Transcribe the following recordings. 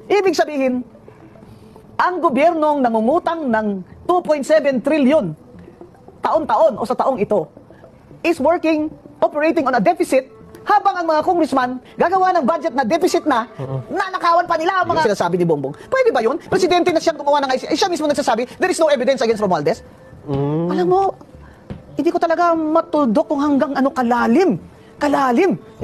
Ibig sabihin, ang gobyernong nangungutang ng 2.7 trillion taon-taon o sa taong ito is operating on a deficit, habang ang mga congressman gagawa ng budget na deficit na, nanakawan pa nila ang mga sinasabi ni Bongbong. Pwede ba yun? Presidente na siyang gumawa ng ICC. Siya mismo nagsasabi, there is no evidence against Romualdez. Alam mo, hindi ko talaga matudok kung hanggang ano kalalim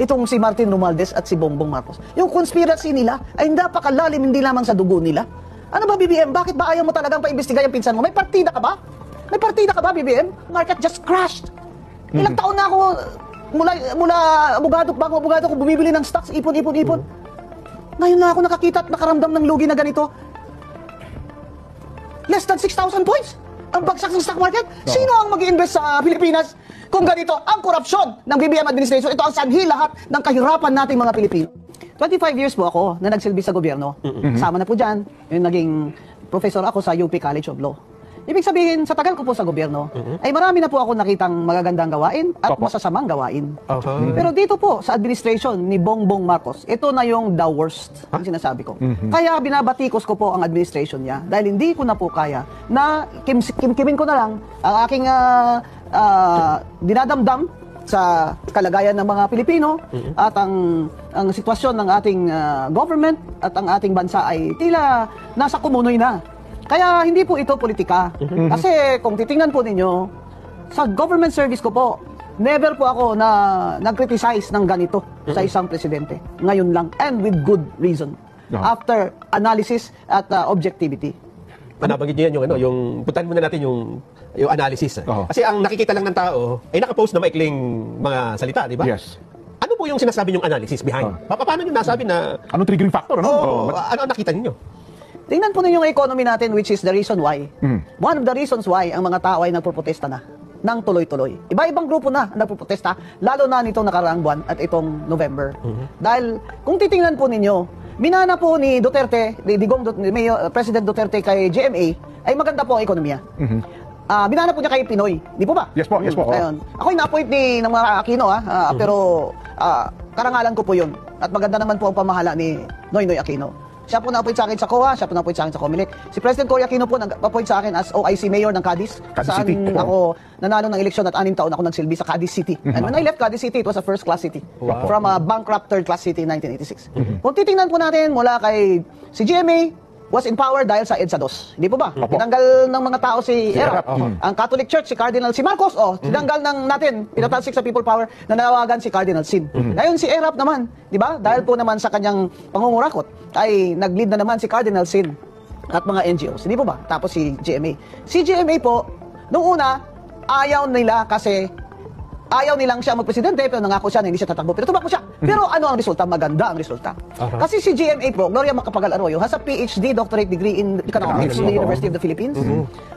itong si Martin Romualdez at si Bongbong Marcos. Yung conspiracy nila ay napakalalim, hindi lamang sa dugo nila. Ano ba, BBM? Bakit ba ayaw mo talagang paimbestiga yung pinsan mo? May partida ka ba? May partida ka ba, BBM? Market just crashed. Ilang taon na ako, mula abogado ko, bumibili ng stocks, ipon. Ngayon na ako nakakita at nakaramdam ng lugi na ganito. Less than 6,000 points ang bagsak ng stock market. Sino ang mag-i-invest sa Pilipinas kung ganito ang korupsyon ng BBM administration? Ito ang sanhi lahat ng kahirapan nating mga Pilipino. 25 years po ako na nagsilbi sa gobyerno. Kasama na po dyan, yung naging professor ako sa UP College of Law. Ibig sabihin, sa tagal ko po sa gobyerno, ay marami na po ako nakitang magagandang gawain at masasamang gawain. Pero dito po, sa administration ni Bongbong Marcos, ito na yung the worst, ang sinasabi ko. Kaya binabatikos ko po ang administration niya dahil hindi ko na po kaya na kimkimin ko na lang ang aking dinadamdam sa kalagayan ng mga Pilipino at ang sitwasyon ng ating government at ang ating bansa ay tila nasa kumunoy na. Kaya hindi po ito politika. Kasi kung titingnan po ninyo, sa government service ko po, never po ako na nag-criticize ng ganito sa isang presidente. Ngayon lang, and with good reason. After analysis at objectivity. Nabanggit niyo yan yung puntahan muna natin yung analysis. Kasi ang nakikita lang ng tao ay nakapost na maikling mga salita, di ba? Yes. Ano po yung sinasabi yung analysis behind? Paano niyo nasabi na... Anong triggering factor? Ano nakita niyo? Tingnan po ninyo yung economy natin, which is the reason why. One of the reasons why ang mga tao ay nagpoprotesta na ng tuloy-tuloy. Iba-ibang grupo na nagpoprotesta, lalo na nitong nakaraang buwan at itong November. Dahil kung titingnan po ninyo, minana po ni Duterte, President Duterte kay GMA, ay maganda po ang ekonomiya. Binana po niya kay Pinoy, di po ba? Yes po. Ayun. Ako'y na-appoint ng mga Aquino, pero karangalan ko po yun. At maganda naman po ang pamahala ni Noynoy Aquino. Siya po na-appoint sa akin sa COA, siya po na-appoint sa akin sa COMELEC. Si President Cory Aquino po nag-appoint sa akin as OIC Mayor ng Cadiz. Saan ako nanalo ng eleksyon at 6 taon ako nagsilbi sa Cadiz City. And when I left Cadiz City, it was a first-class city. From a bankrupt third-class city in 1986. Kung titingnan po natin mula kay si GMA, was in power dahil sa EDSA 2. Hindi po ba? Tinanggal ng mga tao si ERAP. Ang Catholic Church, si Cardinal si Marcos, tinanggal ng natin, pinatalsik sa People Power na nanawagan si Cardinal Sin. Ngayon si ERAP naman, di ba? Dahil po naman sa kanyang pangungurakot, ay nag-lead na naman si Cardinal Sin at mga NGOs. Hindi po ba? Tapos si GMA. Si GMA po, nung una, ayaw nila kasi ayaw nilang siya magpresidente, pero nangako siya na hindi siya tatakbo. Pero tumakbo siya. Pero ano ang resulta? Maganda ang resulta. Kasi si GMA po, Gloria Macapagal Arroyo, has a PhD doctorate degree in economics from the University of the Philippines.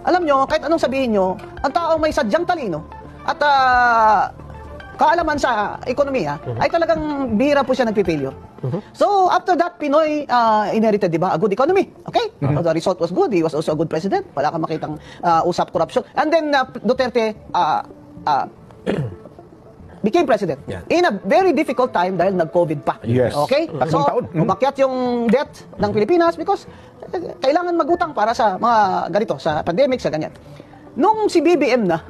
Alam nyo, kahit anong sabihin nyo, ang taong may sadyang talino at kaalaman sa ekonomiya, ay talagang bihira po siya nagpipilyo. So, after that, Pinoy inherited, di ba, a good economy. Okay? The result was good. He was also a good president. Wala kang makitang usap corruption. And then, Duterte became president in a very difficult time dahil nag-COVID pa. Yes. Okay? So, umakyat yung debt ng Pilipinas because kailangan magutang para sa mga ganito, sa pandemic, sa ganyan. Nung si BBM na,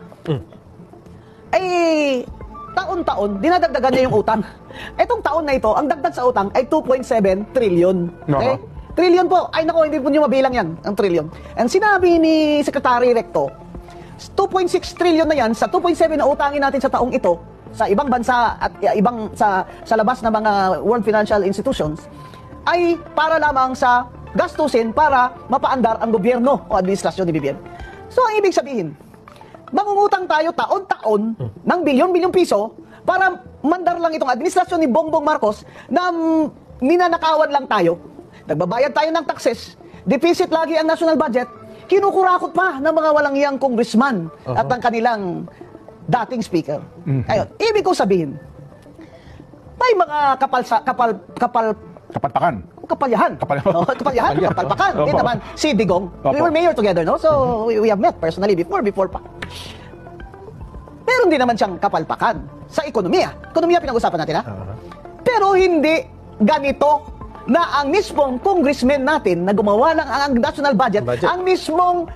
ay taon-taon, dinadagdagan niya yung utang. Etong taon na ito, ang dagdag sa utang ay 2.7 trillion. Okay? Trillion po. Ay nako, hindi po niyo mabilang yan, ang trillion. And sinabi ni Secretary Recto, 2.6 trillion na yan, sa 2.7 na utangin natin sa taong ito, sa ibang bansa at ibang sa labas ng mga world financial institutions, ay para lamang sa gastusin para mapaandar ang gobyerno o administrasyon ni BBM. So ang ibig sabihin, mangungutang tayo taon-taon ng bilyon-bilyong piso para mandar lang itong administrasyon ni Bongbong Marcos na ninanakawan lang tayo. Nagbabayad tayo ng taxes, deficit lagi ang national budget, kinukurakot pa ng mga walang iyang congressman at ang kanilang dating speaker. Ayun, ibig kong sabihin, may mga kapalpakan. Kapalpakan. Hindi naman, si Digong. We were mayor together, no? So, we have met personally before pa. Meron din naman siyang kapalpakan sa ekonomiya. Ekonomiya pinag-usapan natin, ha? Pero hindi ganito na ang mismong congressman natin na gumawa ng ang national budget, ang mismong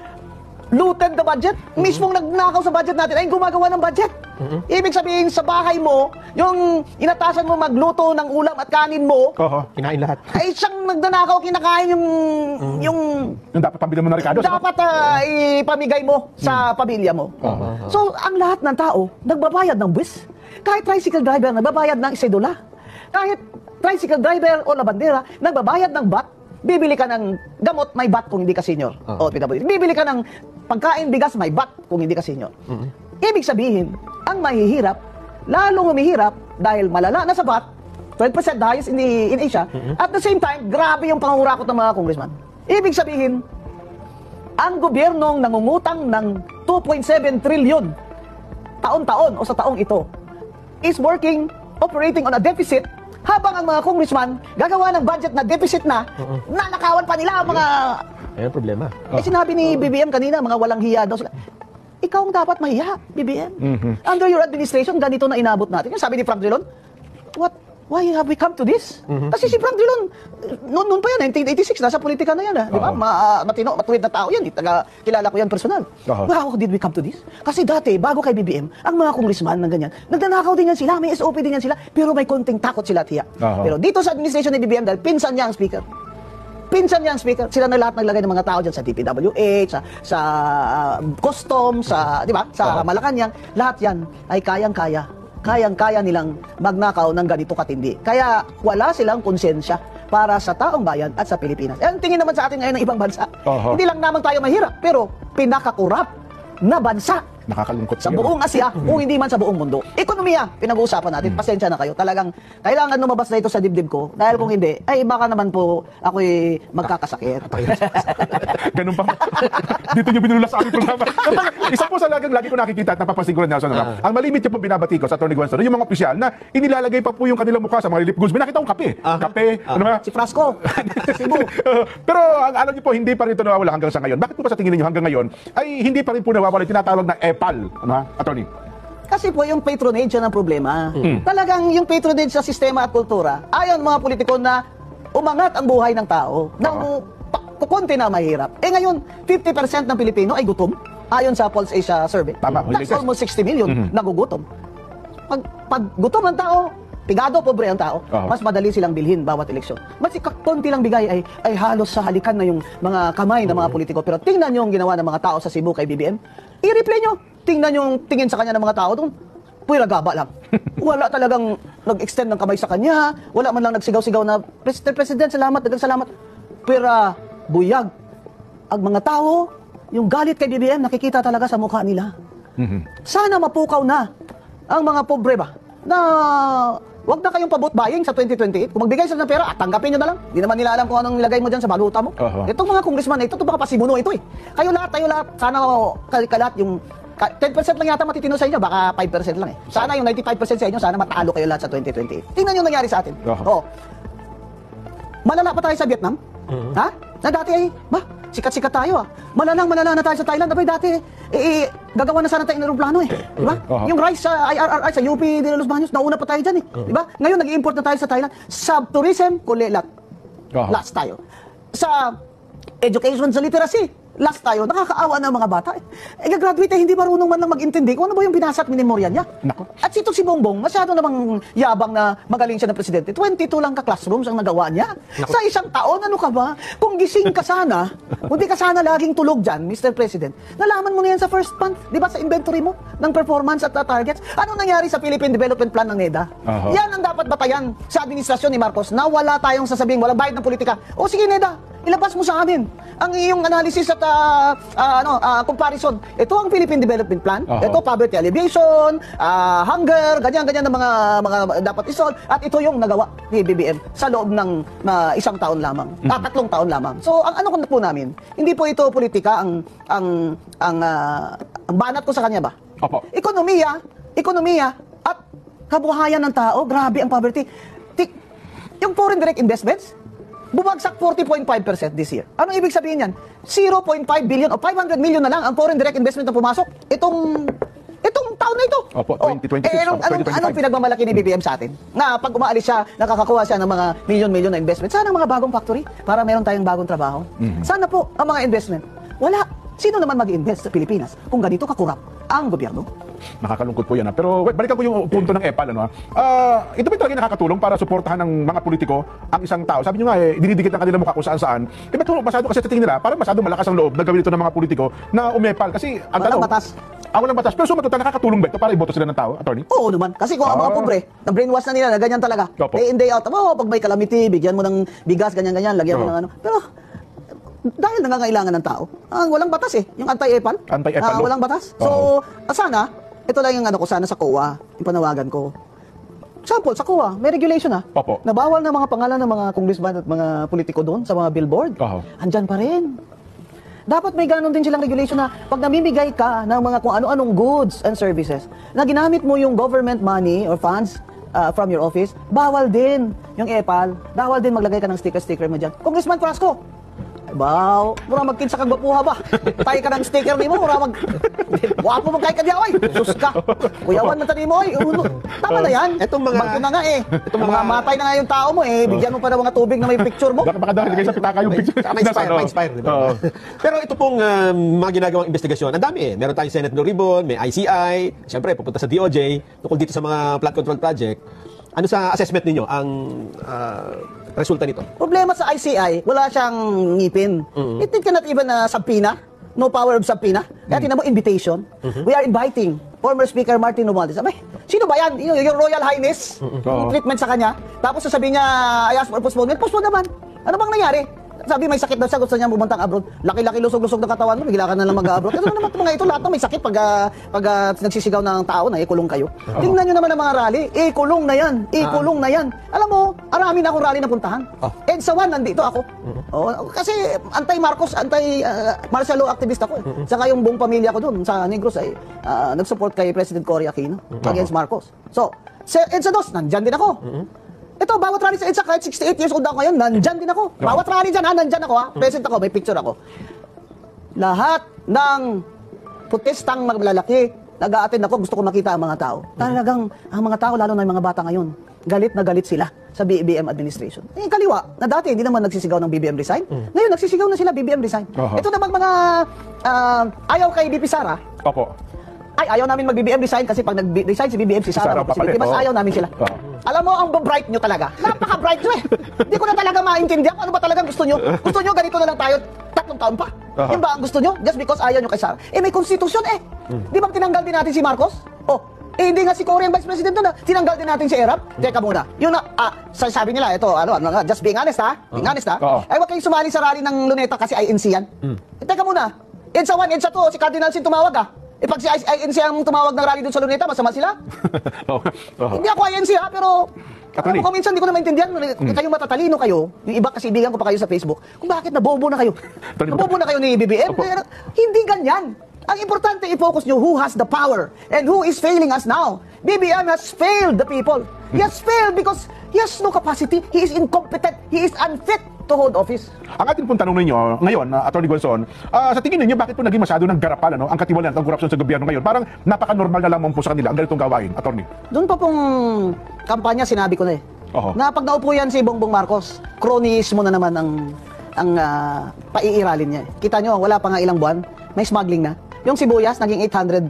looted the budget, mismong nagnakaw sa budget natin ay gumagawa ng budget. Ibig sabihin, sa bahay mo, yung inatasan mo magluto ng ulam at kanin mo, kinain lahat. ay siyang nagnanakaw, kinakain yung dapat pambili mo na Ricardo. dapat ipamigay mo sa pamilya mo. So, ang lahat ng tao, nagbabayad ng buwis. Kahit tricycle driver, nagbabayad ng isedula. Kahit tricycle driver o labandera, nagbabayad ng VAT. Bibili ka ng gamot, may VAT kung hindi ka senior. O PWD. Bibili ka ng pagkain, bigas, may VAT kung hindi ka senior. Ibig sabihin, ang mahihirap, lalong humihirap dahil malala na sa VAT, 12% the highest in Asia. At the same time, grabe yung pangurakot ng mga congressman. Ibig sabihin, ang gobyernong nangungutang ng 2.7 trillion taon-taon o sa taong ito is operating on a deficit, habang ang mga congressman gagawa ng budget na deficit na, nanakawan pa nila ang mga... Ayan problema. Sinabi ni BBM kanina, mga walang hiya daw sila. Ikaw ang dapat mahiya, BBM. Under your administration, ganito na inabot natin. Yung sabi ni Frank Drilon, why have we come to this? Kasi si Frank Drilon, noon pa yan, 1986, nasa politika na yan. Di ba? Matuwid na tao yan. Kilala ko yan personal. How did we come to this? Kasi dati, bago kay BBM, ang mga congressman ng ganyan, nagnanakaw din yan sila, may SOP din yan sila, pero may konting takot sila at hiya. Pero dito sa administration ni BBM, dahil pinsan niya ang speaker, sila na lahat naglagay ng mga tao dyan sa DPWH, sa customs, di ba? Sa Malacanang, lahat yan ay kayang-kaya nilang magnakaw ng ganito katindi. Kaya wala silang konsensya para sa taong bayan at sa Pilipinas. Ang tingin naman sa atin ngayon ng ibang bansa, hindi lang naman tayo mahirap, pero pinakakurap na bansa Nakakalungkot sa buong Asia o hindi man sa buong mundo. Ekonomiya, pinag-uusapan natin. Pasensya na kayo. Talagang kailangan lumabas na ito sa dibdib ko. Dahil kung hindi, ay baka naman po ako'y magkakasakit. Ganun pa. Dito nyo binulula sa aking programa. Isa po sa lagi ko nakikita at napapansin ko rin, Nelson. Ang malimit yung po binabati ko sa Atty. Gwenson, yung mga opisyal na inilalagay pa po yung kanilang mukha sa mga relief goods. May nakita akong kape. Ano ba? Si Frasco. Pero alam niyo po, hindi pa rin ito nawawala hanggang sa ngayon. Bakit po ba sa tingin niyo hanggang ngayon ay hindi pa rin po nawawala yung tinatawag na EPAL? Ano ha, Atty.? Kasi po yung patronage yan ang problema. Talagang yung patronage sa sistema at kultura, ayon mga politiko na umangat ang buhay ng tao, na kukunti na mahirap. Ngayon, 50% ng Pilipino ay gutom, ayon sa Pulse Asia survey. Tama, that's almost 60 million nagugutom. Pag gutom ang tao, pigado, pobre ang tao, mas madali silang bilhin bawat eleksyon. Mas konti lang bigay ay halos sa halikan na yung mga kamay ng mga politiko. Pero tingnan nyo yung ginawa ng mga tao sa Cebu kay BBM. I-replay nyo. Tingnan yung tingin sa kanya ng mga tao doon. Puwira gaba lang. Wala talagang nag-extend ng kamay sa kanya. Wala man lang nagsigaw-sigaw na, President, salamat, dagang salamat. Puwira, buyag. Ang mga tao, yung galit kay BBM, nakikita talaga sa mukha nila. Sana mapukaw na ang mga pobre ba, na wag na kayong pabot buying sa 2028. Kung magbigay sila ng pera, tanggapin nyo na lang. Hindi naman nila alam kung anong nilagay mo dyan sa baluta mo. Itong mga congressman na ito mga pasimuno ito eh. Tayo lahat, sana kalat yung 10% lang yata matitino sa inyo, baka 5% lang eh. Sana yung 95% sa inyo, sana matalo kayo lahat sa 2028. Tingnan yung nangyari sa atin. Malala pa tayo sa Vietnam? Ha? Na dati ay, sikat-sikat tayo ah. Malala na tayo sa Thailand. Abay dati, gagawa na sana tayo ng aeroplano eh. Diba? Yung rice sa IRRI, sa UP de Los Baños, nauna pa tayo dyan eh. Diba? Ngayon, nag-i-import na tayo sa Thailand. Sa tourism, kulilat. Last tayo. Sa education, sa literacy, last tayo. Nakakaawa na mga bata. Gagraduate hindi marunong man lang mag-intindi kung ano ba yung binasa at minimorya niya. At si Bongbong, masyado namang yabang na magaling siya ng presidente. 22 lang ka-classrooms ang nagawa niya. Sa isang taon, ano ka ba? Kung gising ka sana, hindi ka sana laging tulog dyan, Mr. President, nalaman mo na yan sa first month, di ba, sa inventory mo ng performance at targets. Ano nangyari sa Philippine Development Plan ng NEDA? Yan ang dapat batayan sa administrasyon ni Marcos na wala tayong sasabihin, walang bayad ng politika. O sige, NEDA, ilabas mo sa amin ang iyong analysis at comparison. Ito ang Philippine Development Plan. Ito poverty alleviation, hunger, ganyan na mga dapat isolve. At ito yung nagawa ni BBM sa loob ng isang taon lamang, 3 taon lamang. So ang ano po namin, hindi po ito politika, ang banat ko sa kanya ba? Ekonomiya at kabuhayan ng tao. Grabe ang poverty. Yung foreign direct investments, bumagsak 40.5% this year. Ano ibig sabihin yan? 0.5 billion o 500 million na lang ang foreign direct investment na pumasok. Itong taon na ito. Opo, 2026, Anong pinagmamalaki ni BBM sa atin? Na pag umaalis siya, nakakakuha siya ng mga milyon-milyon na investment. Sana mga bagong factory para meron tayong bagong trabaho. Sana po ang mga investment. Wala. Sino naman mag-invest sa Pilipinas kung ganito kakurap ang gobyerno? Nakakalungkot po yan. Pero balikan ko yung punto ng EPAL. Ito ba talaga nakakatulong para suportahan ng mga politiko ang isang tao? Sabi nyo nga, dinidikit ang kanilang mukha kung saan-saan. Masyado kasi sa tingin nila, parang masyado malakas ang loob na gawin ito ng mga politiko na umepal. Kasi ang Walang tanong, batas. Walang batas. Pero sumatotal, nakakatulong ba ito para iboto sila ng tao, attorney? Oo naman. Kasi kung ang mga pobre, na-brainwash na nila na ganyan talaga. Opo. Day in, day out. Pag may calamity, bigyan mo ng bigas, ganyan-ganyan, lagyan mo ng ano. Pero dahil nangangailangan ng tao, walang batas yung anti-EPAL. Anti-EPAL law. Walang batas. So, sana, ito lang yung ko sana sa COA, yung panawagan ko. Example, sa COA, may regulation Opo. na bawal na mga pangalan ng mga congressman at mga politiko doon sa mga billboard. Andyan pa rin. Dapat may ganon din silang regulation na pag namimigay ka ng mga kung ano-anong goods and services, na ginamit mo yung government money or funds from your office, bawal din yung EPAL. Bawal din maglagay ka ng sticker mo dyan. Congressman Frasco, baw, mura magkinsa kag bapuha ba? Tay ka ng sticker ni mo, mura wapo mo kay kadya, oy. Sus ka. Kuyawan man tani mo, oy. Tama na yan. Itong mga- Bagyo na nga Itong mga matay na nga yung tao mo bigyan mo pa ng mga tubig na may picture mo. Baka dahil kayo sa pitaka yung picture. Saka ma-inspire, di ba? Pero ito pong mga ginagawang investigasyon, ang dami Meron tayong Senate Blue Ribbon, may ICI, siyempre pupunta sa DOJ, tungkol dito sa mga flood control project. Ano sa assessment ninyo ang resulta nito? Problema sa ICI, wala siyang ngipin. It cannot even subpoena. No power of subpoena. Kaya tinan mo, invitation. We are inviting former Speaker Martin Romualdez. Abay, sino ba yan? Yung Royal Highness? Yung treatment sa kanya. Tapos sasabihin niya, I ask for postponement. Postpone naman. Ano bang nangyari? Sabi may sakit daw siya, gusto niya bumuntang abroad. Laki-laki lusog-lusog ng katawan mo, bigla ka na lang mag-abroad. Ano naman mga ito, lahat na may sakit pag nagsisigaw ng tao na ikulong kayo. Tingnan nyo naman ang mga rally, ikulong na yan, ikulong na yan. Alam mo, arami na akong rally na puntahan. EDSA 1, nandito ako. Kasi anti-Marcos, anti-martial law activist ako. Saka yung buong pamilya ko doon sa Negros ay nag-support kay President Cory Aquino against Marcos. So, sa EDSA 2, nandyan din ako. Ito, bawat rally sa EDSA, kahit 68 years old ako ngayon, nandyan din ako. Bawat rally dyan, nandyan ako Present ako, may picture ako. Lahat ng protestang maglalaki, nag-a-attend ako, gusto ko makita ang mga tao. Talagang, ang mga tao, lalo na yung mga bata ngayon, galit na galit sila sa BBM administration. Kaliwa, na dati hindi naman nagsisigaw ng BBM resign. Ngayon, nagsisigaw na sila BBM resign. Ito naman mga ayaw kay BP Sara. Opo. Ayaw namin mag-BBM resign kasi pag nag-resign si BBM, si Sara magpapalit. Mas ayaw namin sila. Alam mo, ang bright nyo talaga. Napaka-bright nyo Hindi ko na talaga maintindihan kung ano ba talagang gusto nyo. Gusto nyo, ganito na lang tayo 3 taon pa. Yun ba ang gusto nyo? Just because ayaw nyo kay Sara. May konstitusyon Di ba tinanggal din natin si Marcos? Hindi nga si Cory ang Vice President doon tinanggal din natin si Erap. Teka muna. Yun sabi nila, ito, just being honest Being honest Ay, wag kayong sumali sa rally ng Luneta kasi INC yan. Teka muna. EDSA 1, EDSA 2, si Cardinal Sin tumawag pag si INC ang tumawag ng rally doon sa Luneta, masama sila? Hindi ako INC pero kung minsan hindi ko na maintindihan, kayo matatalino kayo, yung iba kasi ibigan ko pa kayo sa Facebook, kung bakit nabobo na kayo. Nabobo na kayo ni BBM. Hindi ganyan. Ang importante i-focus nyo who has the power and who is failing us now. BBM has failed the people. He has failed because he has no capacity. He is incompetent. He is unfit to hold office. Ang ating pong tanong ninyo ngayon, Atty. Gonzon, sa tingin ninyo, bakit po naging masyado ng garapal ang katiwalaan at ang korupsyon sa gobyerno ngayon? Parang napaka-normal na lamang po sa kanila ang ganitong gawain, Atty. Doon pa pong kampanya, sinabi ko na na pag naupo yan si Bongbong Marcos, kronismo na naman ang paiiralin niya. Kita nyo, wala pa nga ilang buwan, may smuggling na. Yung sibuyas, naging 1,000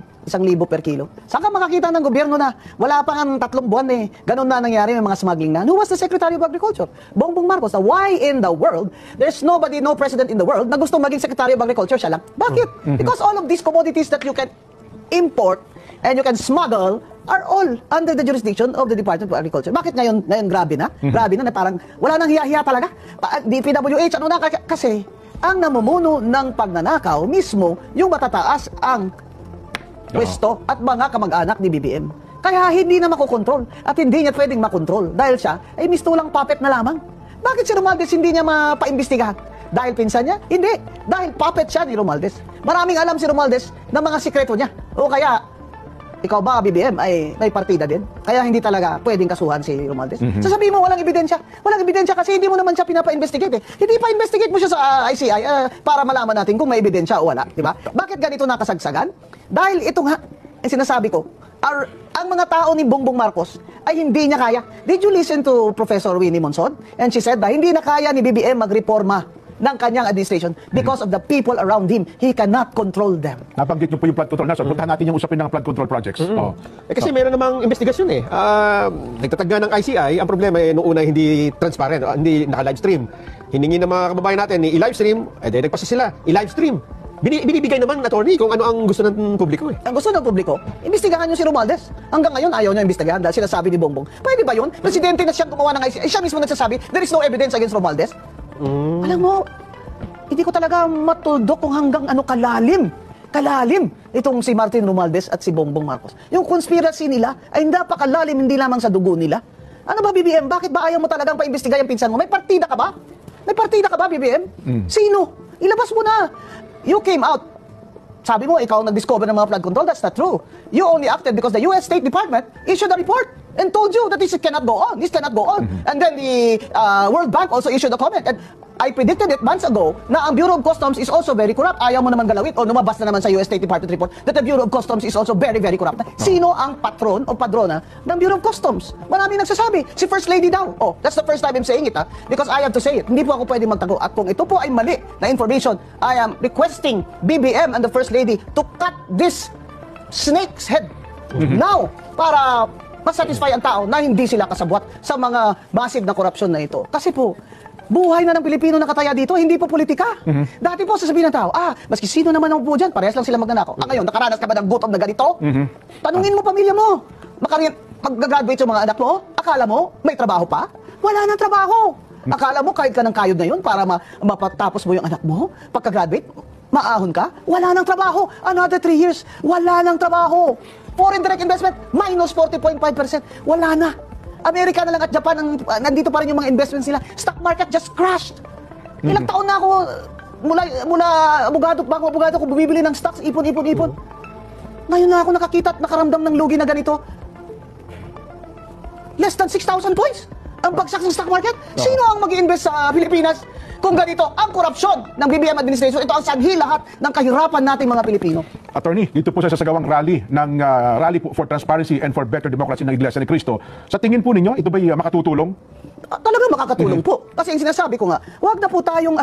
per kilo. Saan ka makakita ng gobyerno na wala pa nga 3 buwan ganun na nangyari, may mga smuggling na. Who was the Secretary of Agriculture? Bongbong Marcos. Why in the world, there's nobody, no president in the world na gustong maging Secretary of Agriculture, siya lang? Bakit? Because all of these commodities that you can import and you can smuggle are all under the jurisdiction of the Department of Agriculture. Bakit ngayon grabe na? Grabe na parang wala nang hiya-hiya talaga. DPWH, ano na kasi ang namumuno ng pagnanakaw mismo yung matataas ang pwesto at mga kamag-anak ni BBM. Kaya hindi na makokontrol at hindi niya pwedeng makontrol dahil siya ay mistulang puppet na lamang. Bakit si Romualdez hindi niya mapaimbestigahan? Dahil pinsan niya? Hindi. Dahil puppet siya ni Romualdez. Maraming alam si Romualdez ng mga sikreto niya. O kaya, ikaw ba, BBM, ay may partida din? Kaya hindi talaga pwedeng kasuhan si Romualdez. Sasabihin mo, walang ebidensya. Walang ebidensya kasi hindi mo naman siya pinapa-investigate Hindi pa investigate mo siya sa ICI para malaman natin kung may ebidensya o wala. Diba? Bakit ganito nakasagsagan? Dahil ito nga, ang sinasabi ko, ang mga tao ni Bongbong Marcos ay hindi niya kaya. Did you listen to Professor Winnie Monson? And she said na hindi na kaya ni BBM magreforma ng kanyang administration because of the people around him. He cannot control them. Nabanggit niyo po yung flood control. Nasa, puntahan natin yung usapin ng flood control projects. Oh. Kasi meron namang investigasyon eh. Nagtatag ng ICI, ang problema eh, noong una hindi transparent, hindi naka-livestream. Hiningi ng mga kababayan natin ni i-livestream, nagpasa sila, i-livestream. Binibigay naman, attorney, kung ano ang gusto ng publiko eh. Ang gusto ng publiko, imbestigahan nyo si Romualdez. Hanggang ngayon, ayaw nyo imbestigahan dahil sinasabi ni Bongbong. Pwede ba yun? Presidente na siyang gumawa ng ICI. Siya mismo nagsasabi, there is no evidence against Romualdez. Alam mo, hindi ko talaga matuldok kung hanggang ano kalalim itong si Martin Romualdez at si Bongbong Marcos. Yung conspiracy nila ay napakalalim, hindi lamang sa dugo nila. Ano ba, BBM? Bakit ba ayaw mo talagang paimbestigahan yung pinsan mo? May partida ka ba? May partida ka ba, BBM? Sino? Ilabas mo na. You came out. Sabi mo, ikaw nag-discover ng mga flood control. That's not true. You only acted because the US State Department issued a report and told you that this cannot go on. This cannot go on. And then the World Bank also issued a comment. And I predicted it months ago na ang Bureau of Customs is also very corrupt. Ayaw mo naman galawin o lumabas na naman sa US State Department report that the Bureau of Customs is also very, very corrupt. Sino ang patron o padrona ng Bureau of Customs? Marami nagsasabi. Si First Lady daw. Oh, that's the first time I'm saying it because I have to say it. Hindi po ako pwede magtago. At kung ito po ay mali na information, I am requesting BBM and the First Lady to cut this snake's head now para masatisfy ang tao na hindi sila kasabwat sa mga massive na korupsyon na ito. Kasi po, buhay na ng Pilipino nakataya dito, hindi po politika. Dati po, sasabihin ng tao, maski sino naman ang po dyan, parehas lang sila magnanakaw. Ngayon, nakaranas ka ba ng gutom na ganito? Tanungin mo pamilya mo. Mag-graduate yung mga anak mo? Akala mo, may trabaho pa? Wala nang trabaho. Akala mo, kahit ka ng kayod na yun para mapatapos mo yung anak mo? Pagka-graduate, maahon ka? Wala nang trabaho. Another 3 years, wala nang trabaho. Foreign direct investment, minus 40.5%. Wala na. Amerika na lang at Japan, nandito pa rin yung mga investments nila. Stock market just crashed. Ilang taon na ako, mula abogado ko, bumibili ng stocks, ipon. Ngayon na ako nakakita at nakaramdam ng lugi na ganito. Less than 6,000 points. Ang bagsak ng stock market. Sino ang mag-i-invest sa Pilipinas kung ganito ang korupsyon ng BBM administration? Ito ang sanhi lahat ng kahirapan nating mga Pilipino. Attorney, dito po sa sasagawang rally ng Rally for Transparency and for Better Democracy ng Iglesia ni Cristo. Sa tingin po ninyo, ito ba'y makatutulong? Talagang makakatulong po. Kasi yung sinasabi ko nga, wag na po tayong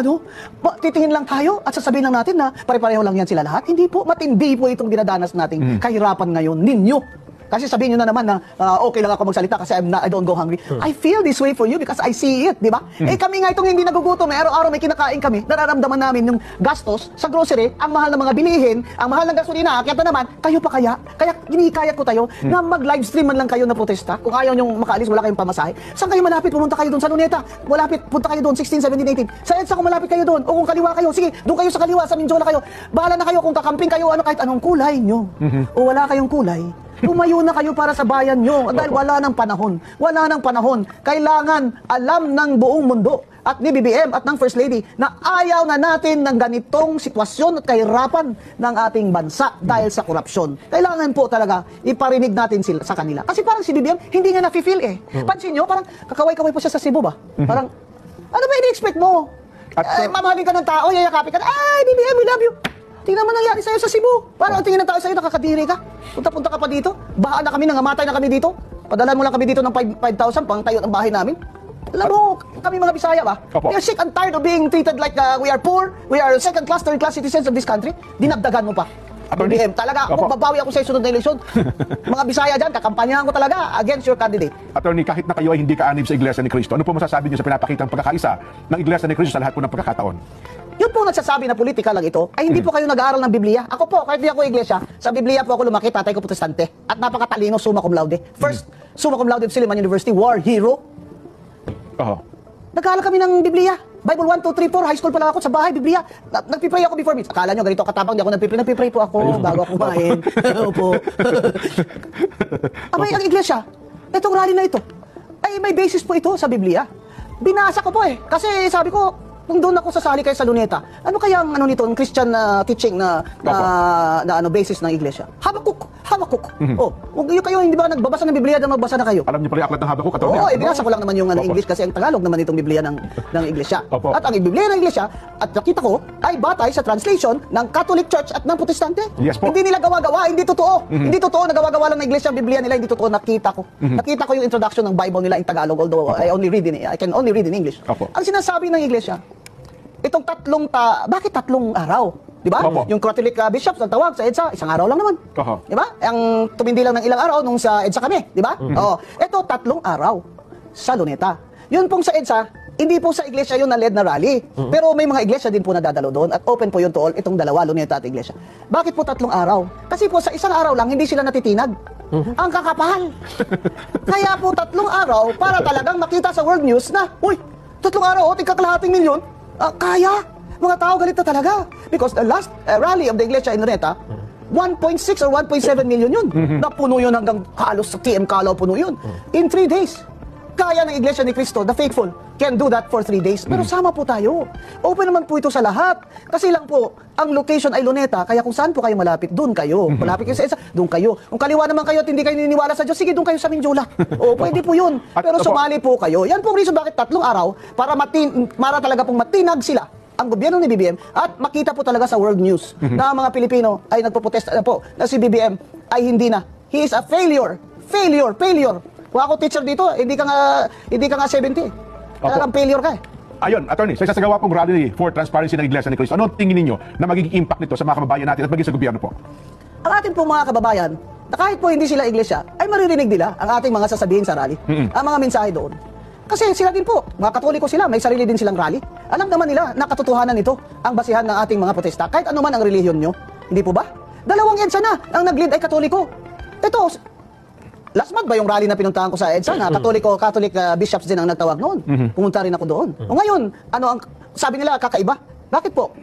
titingin lang tayo at sasabihin lang natin na pare-pareho lang yan sila lahat. Hindi po, matindi po itong dinadanas nating kahirapan ngayon ninyo. Kasi sabihin nyo na naman na okay lang ako magsalita kasi I don't go hungry. I feel this way for you because I see it, di ba? Kami nga itong hindi nagugutom, araw-araw may kinakain kami, nararamdaman namin yung gastos sa grocery, ang mahal ng mga bilihin, ang mahal ng gasolina, kaya naman, kayo pa kaya? Kaya ginikayat ko tayo na mag-livestream man lang kayo na protesta. Kung ayaw nyong makaalis, wala kayong pamasahe. Saan kayo malapit? Pumunta kayo doon sa Luneta. Malapit, punta kayo doon, 16, 17, 18. Sa EDSA kung malapit kayo doon. O kung kaliwa kayo, sige, doon kayo sa kaliwa, sa Mindiola kayo. Bahala na kayo kung kakamping kayo, kahit anong kulay nyo. O wala kayong kulay. Tumayo na kayo para sa bayan nyo dahil wala ng panahon. Wala ng panahon. Kailangan alam ng buong mundo at ni BBM at ng First Lady na ayaw na natin ng ganitong sitwasyon at kahirapan ng ating bansa dahil sa korupsyon. Kailangan po talaga iparinig natin sila sa kanila. Kasi parang si BBM hindi nga nafe-feel eh. Pansin nyo, parang kakaway-kaway po siya sa Cebu ba? Parang, ano ba ini-expect mo? Mamahalin ka ng tao, yayakapin ka, ay BBM, we love you. Tingnan mo nangyari sa'yo sa Cebu. Parang tingin ng tao sa'yo, nakakadiri ka. Punta-punta ka pa dito. Baha na kami, nangamatay na kami dito. Padalan mo lang kami dito ng 5,000 pang tayo ang bahay namin. Alam mo, kami mga Bisaya ba? Opo. We are sick and tired of being treated like we are poor. We are second class, third class citizens of this country. Dinagdagan mo pa. BBM, talaga, kung babawi ako sa sunod na eleksyon, mga Bisaya dyan, kakampanyahan ko talaga against your candidate. Attorney, kahit na kayo ay hindi kaanib sa Iglesia ni Cristo, ano po masasabi niyo sa pinapakitang pagkakaisa ng Iglesia ni Cristo sa lahat po ng pagkakataon? Yun po nagsasabi na politika lang ito, ay hindi po kayo nag-aaral ng Biblia. Ako po, kahit di ako iglesia, sa Biblia po ako lumaki, tatay ko protestante. At napakatalino, summa cum laude. First, summa cum laude of Silliman University, war hero. Nag-aaral kami ng Biblia. Bible 1, 2, 3, 4, high school pa lang ako sa bahay, Biblia. Nagpipray ako before meetings. Akala nyo, ganito katabang, di ako nagpipray po ako bago ako kumain. Opo. Abay, ang iglesia, itong rally na ito, ay may basis po ito sa Biblia. Binasa ko po eh. Kasi sabi ko, nung doon ako sasali kayo sa Luneta, ano kaya ang nito, ang Christian teaching na basis ng iglesia? Habakuk. Oh, huwag kayo hindi ba nagbabasa ng Biblia na magbasa na kayo? Alam niyo pala yung aklat ng Habakuk, Atty. Oo, binasa ko lang naman yung Opo. English kasi ang Tagalog naman itong Biblia ng Iglesia. Opo. At ang Biblia ng Iglesia, at nakita ko, ay batay sa translation ng Catholic Church at ng Protestante. Yes po. Hindi nila gawa-gawa, hindi totoo. Hindi totoo, nagawa-gawa lang ng Iglesia ang Biblia nila, hindi totoo, nakita ko. Nakita ko yung introduction ng Bible nila in Tagalog, although I can only read in English. Opo. Ang sinasabi ng Iglesia, itong bakit tatlong araw? Di ba? Opo. Yung Catholic bishops ang tawag sa EDSA, isang araw lang naman. Oho. Di ba? Ang tumindi lang ng ilang araw nung sa EDSA kami, di ba? Oo. Ito, 3 araw sa Luneta. Yun pong sa EDSA, hindi po sa iglesia yun na led na rally. Pero may mga iglesia din po na dadalo doon at open po yun to all, itong dalawa, Luneta at iglesia. Bakit po 3 araw? Kasi po sa isang araw lang, hindi sila natitinag. Ang kakapal. Kaya po 3 araw para talagang makita sa world news na, uy, 3 araw, tigkakalahating milyon, kaya. Mga tao galit na talaga. Because the last rally of the Iglesia in Luneta, 1.6 or 1.7 million yun. Napuno yun hanggang halos sa TM Calaw puno yun. In 3 days. Kaya ng Iglesia ni Cristo, the faithful, can do that for 3 days. Pero sama po tayo. Open naman po ito sa lahat. Kasi lang po, ang location ay Luneta, kaya kung saan po kayo malapit, doon kayo. Malapit kayo sa EDSA, doon kayo. Kung kaliwa naman kayo at hindi kayo naniniwala sa Diyos, sige, doon kayo sa Minjula. O, pwede po yun. Pero sumali po kayo. Yan po ang reason bakit 3 araw, para talaga pong matinag sila ang gobyerno ni BBM at makita po talaga sa world news na ang mga Pilipino ay nagpo-protest na po na si BBM ay hindi na. He is a failure. Failure. Kung ako teacher dito, hindi ka nga 70. Talagang failure ka eh. Ayun, attorney, sa isasagawa pong rally for transparency ng Iglesia ni Cristo, ano tingin ninyo na magiging impact nito sa mga kababayan natin at maging sa gobyerno po? Ang ating po mga kababayan, na kahit po hindi sila iglesia, ay maririnig nila ang ating mga sasabihin sa rally. Ang mga mensahe doon. Kasi sila din po, mga Katoliko sila, may sarili din silang rally. Alam naman nila na katotohanan nito ang basihan ng ating mga protesta. Kahit ano man ang relihiyon nyo, hindi po ba? 2 EDSA na, ang nag-lead ay Katoliko. Ito, last month ba yung rally na pinuntahan ko sa EDSA na Catholic bishops din ang nagtawag noon? Pumunta rin ako doon. O ngayon, ano ang sabi nila kakaiba? Bakit po?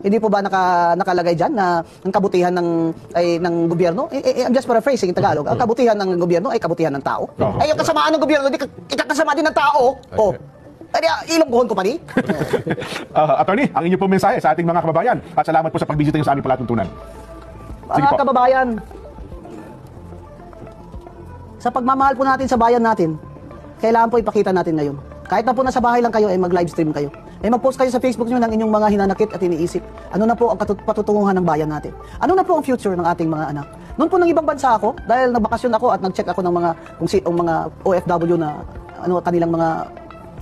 Hindi po ba nakalagay dyan na ang kabutihan ng gobyerno? I'm just paraphrasing in Tagalog. Ang kabutihan ng gobyerno ay kabutihan ng tao. Ay, yung kasamaan ng gobyerno, ikakasama din ng tao. O, ilonggohon ko pa ni. Attorney, ang inyong pong mensahe sa ating mga kababayan at salamat po sa pagbisita niyo sa aming palatuntunan. Sige Mga po. kababayan, sa pagmamahal po natin sa bayan natin, kailangan po ipakita natin ngayon. Kahit na po nasa bahay lang kayo, ay mag-livestream kayo. Ay mag-post kayo sa Facebook nyo ng inyong mga hinanakit at iniisip. Ano na po ang patutunguhan ng bayan natin? Ano na po ang future ng ating mga anak? Noon po ng ibang bansa ako, dahil nagbakasyon ako at nag-check ako ng mga mga OFW na kanilang mga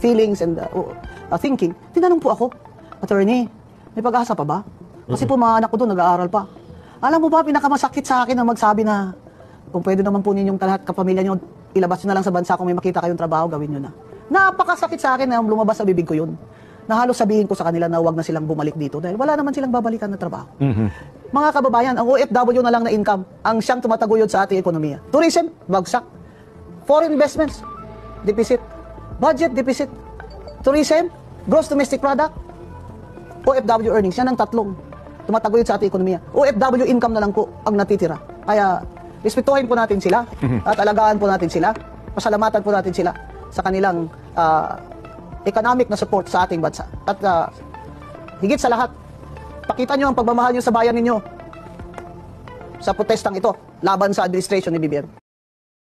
feelings and thinking, tinanong po ako, attorney, may pag-asa pa ba? Kasi po mga anak ko doon nag-aaral pa. Alam mo ba, pinakamasakit sa akin na magsabi na kung pwede naman po ninyong lahat kapamilya nyo, ilabas nyo na lang sa bansa kung may makita kayong trabaho, gawin nyo na. Napakasakit sa akin na lumabas sa bibig ko yun. Na halos sabihin ko sa kanila na huwag na silang bumalik dito dahil wala naman silang babalikan na trabaho. Mga kababayan, ang OFW na lang na income ang siyang tumataguyod sa ating ekonomiya. Tourism, bagsak. Foreign investments, deficit. Budget, deficit. Tourism, gross domestic product. OFW earnings, yan ang 3 tumataguyod sa ating ekonomiya. OFW income na lang po ang natitira. Kaya, respetuhin po natin sila at alagaan po natin sila. Pasalamatan po natin sila sa kanilang economic na support sa ating bansa. At higit sa lahat, pakita nyo ang pagmamahal nyo sa bayan ninyo sa protestang ito laban sa administration ni BBM.